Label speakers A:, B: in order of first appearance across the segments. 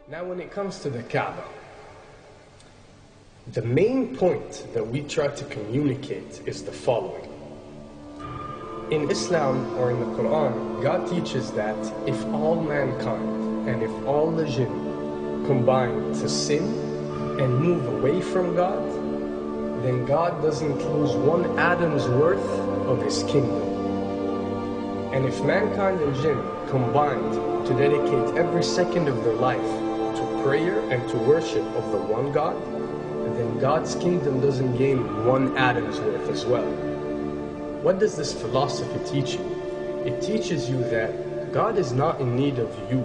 A: Now when it comes to the Kaaba, the main point that we try to communicate is the following. In Islam or in the Quran, God teaches that if all mankind and if all the jinn combine to sin and move away from God, then God doesn't lose one atom's worth of his kingdom. And if mankind and jinn combined to dedicate every second of their life to prayer and to worship of the one God, then God's kingdom doesn't gain one atom's worth as well. What does this philosophy teach you? It teaches you that God is not in need of you,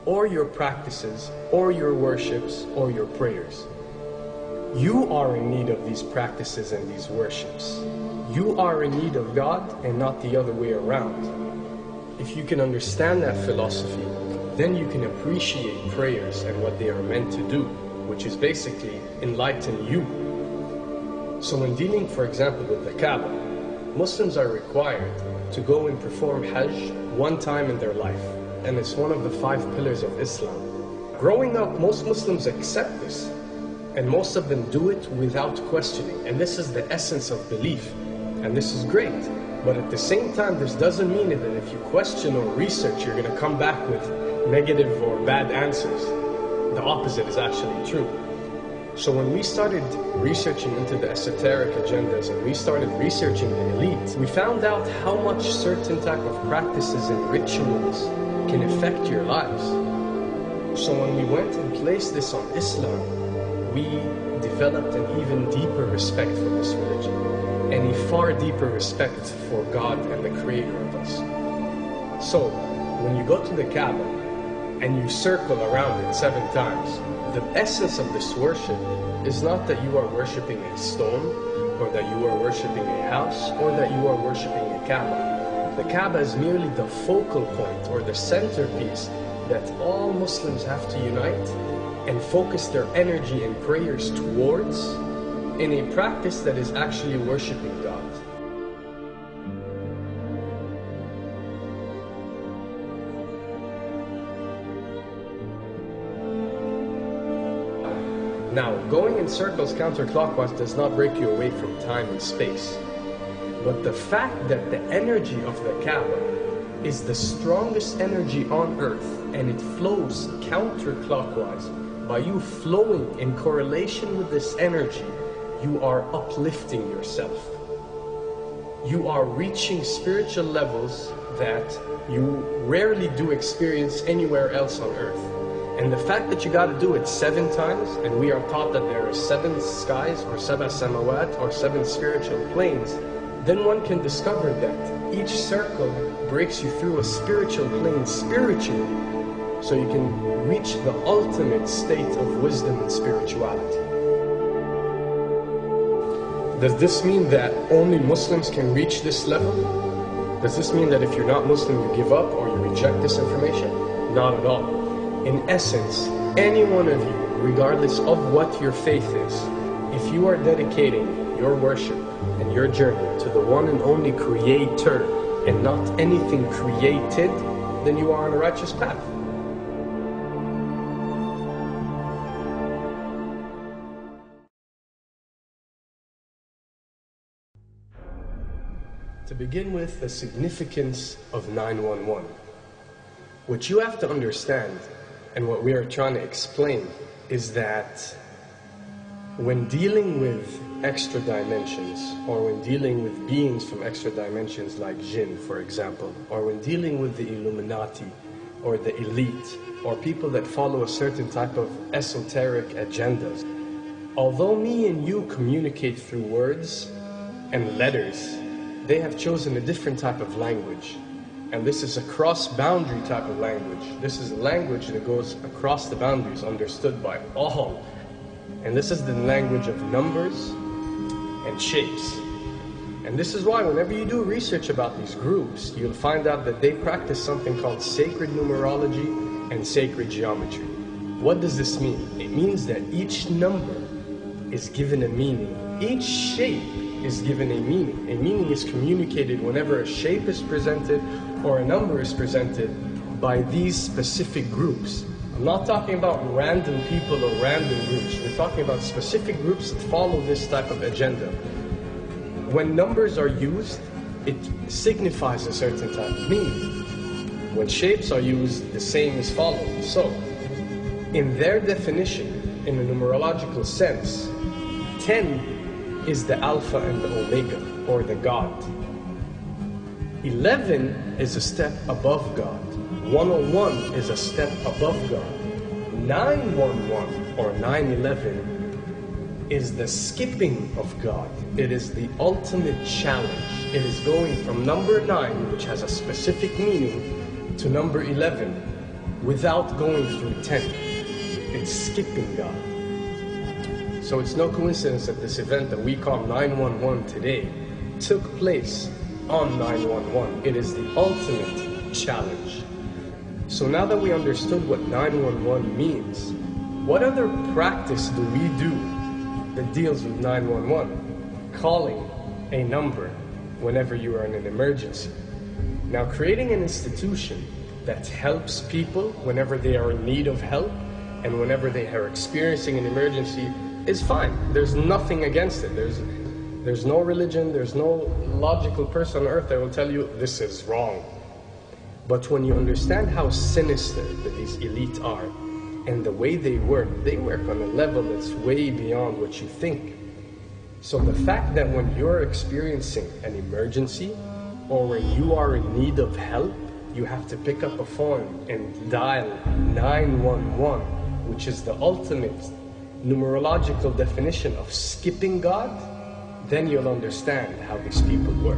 A: or your practices, or your worships, or your prayers. You are in need of these practices and these worships. You are in need of God and not the other way around. If you can understand that philosophy, then you can appreciate prayers and what they are meant to do, which is basically enlighten you. So when dealing, for example, with the Kaaba, Muslims are required to go and perform Hajj one time in their life, and it's one of the 5 pillars of Islam. Growing up, most Muslims accept this, and most of them do it without questioning, and this is the essence of belief, and this is great. But at the same time, this doesn't mean that if you question or research, you're going to come back with negative or bad answers. The opposite is actually true. So when we started researching into the esoteric agendas and we started researching the elite, we found out how much certain type of practices and rituals can affect your lives. So when we went and placed this on Islam, we developed an even deeper respect for this religion and a far deeper respect for God and the Creator of us. So when you go to the Kaaba and you circle around it 7 times, the essence of this worship is not that you are worshipping a stone, or that you are worshipping a house, or that you are worshipping a Kaaba. The Kaaba is merely the focal point or the centerpiece that all Muslims have to unite and focus their energy and prayers towards in a practice that is actually worshipping God. Now, going in circles counterclockwise does not break you away from time and space. But the fact that the energy of the Kaaba is the strongest energy on earth and it flows counterclockwise, by you flowing in correlation with this energy, you are uplifting yourself. You are reaching spiritual levels that you rarely do experience anywhere else on earth. And the fact that you got to do it 7 times, and we are taught that there are 7 skies or 7 samawat or 7 spiritual planes, then one can discover that each circle breaks you through a spiritual plane spiritually, so you can reach the ultimate state of wisdom and spirituality. Does this mean that only Muslims can reach this level? Does this mean that if you're not Muslim, you give up or you reject this information? Not at all. In essence, any one of you, regardless of what your faith is, if you are dedicating your worship and your journey to the one and only Creator and not anything created, then you are on a righteous path. To begin with, the significance of 911. What you have to understand, and what we are trying to explain, is that when dealing with extra dimensions, or when dealing with beings from extra dimensions like jinn, for example, or when dealing with the Illuminati, or the elite, or people that follow a certain type of esoteric agendas, although me and you communicate through words and letters, they have chosen a different type of language. And this is a cross-boundary type of language. This is a language that goes across the boundaries, understood by all. And this is the language of numbers and shapes. And this is why whenever you do research about these groups, you'll find out that they practice something called sacred numerology and sacred geometry. What does this mean? It means that each number is given a meaning. Each shape is given a meaning. A meaning is communicated whenever a shape is presented or a number is presented by these specific groups. I'm not talking about random people or random groups. We're talking about specific groups that follow this type of agenda. When numbers are used, it signifies a certain type of meaning. When shapes are used, the same is followed. So, in their definition, in a numerological sense, 10 is the Alpha and the Omega, or the God. 11 is a step above God. 101 is a step above God. 911 or 911 is the skipping of God. It is the ultimate challenge. It is going from number 9, which has a specific meaning, to number 11 without going through 10. It's skipping God. So it's no coincidence that this event that we call 911 today took place on 911. It is the ultimate challenge. So now that we understood what 911 means, what other practice do we do that deals with 911? Calling a number whenever you are in an emergency. Now, creating an institution that helps people whenever they are in need of help and whenever they are experiencing an emergency is fine. There's nothing against it. There's no religion, there's no logical person on earth that will tell you this is wrong. But when you understand how sinister that these elite are and the way they work on a level that's way beyond what you think. So the fact that when you're experiencing an emergency or when you are in need of help, you have to pick up a phone and dial 911, which is the ultimate numerological definition of skipping God, then you'll understand how these people work.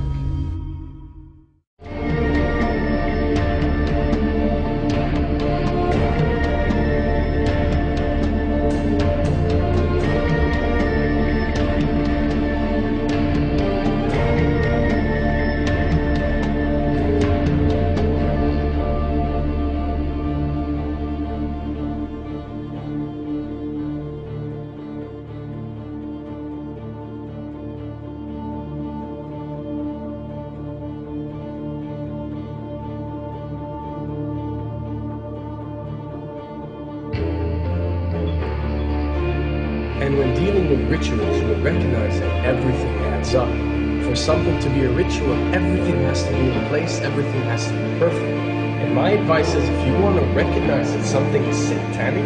A: And when dealing with rituals, you will recognize that everything adds up. For something to be a ritual, everything has to be in place, everything has to be perfect. And my advice is, if you want to recognize that something is satanic,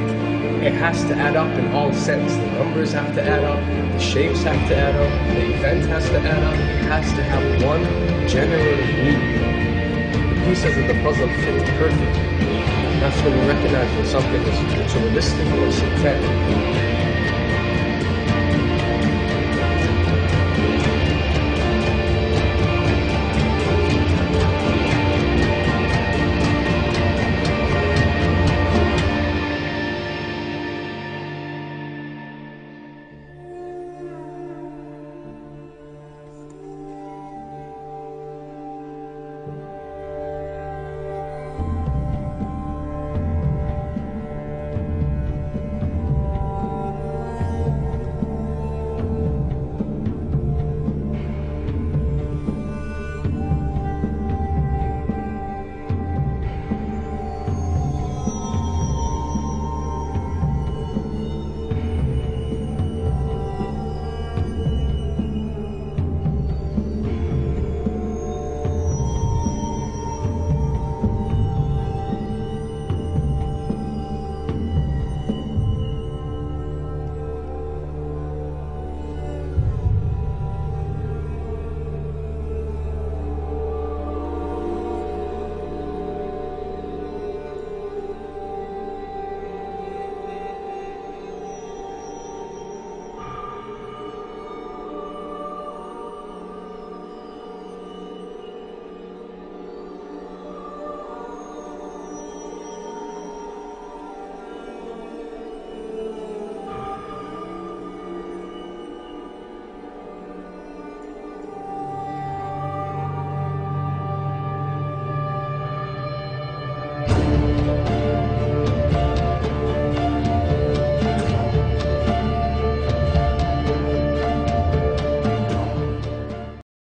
A: it has to add up in all sense. The numbers have to add up, the shapes have to add up, the event has to add up, it has to have one general meaning. The pieces of the puzzle fit perfectly. That's when you recognize when something is ritualistic or satanic.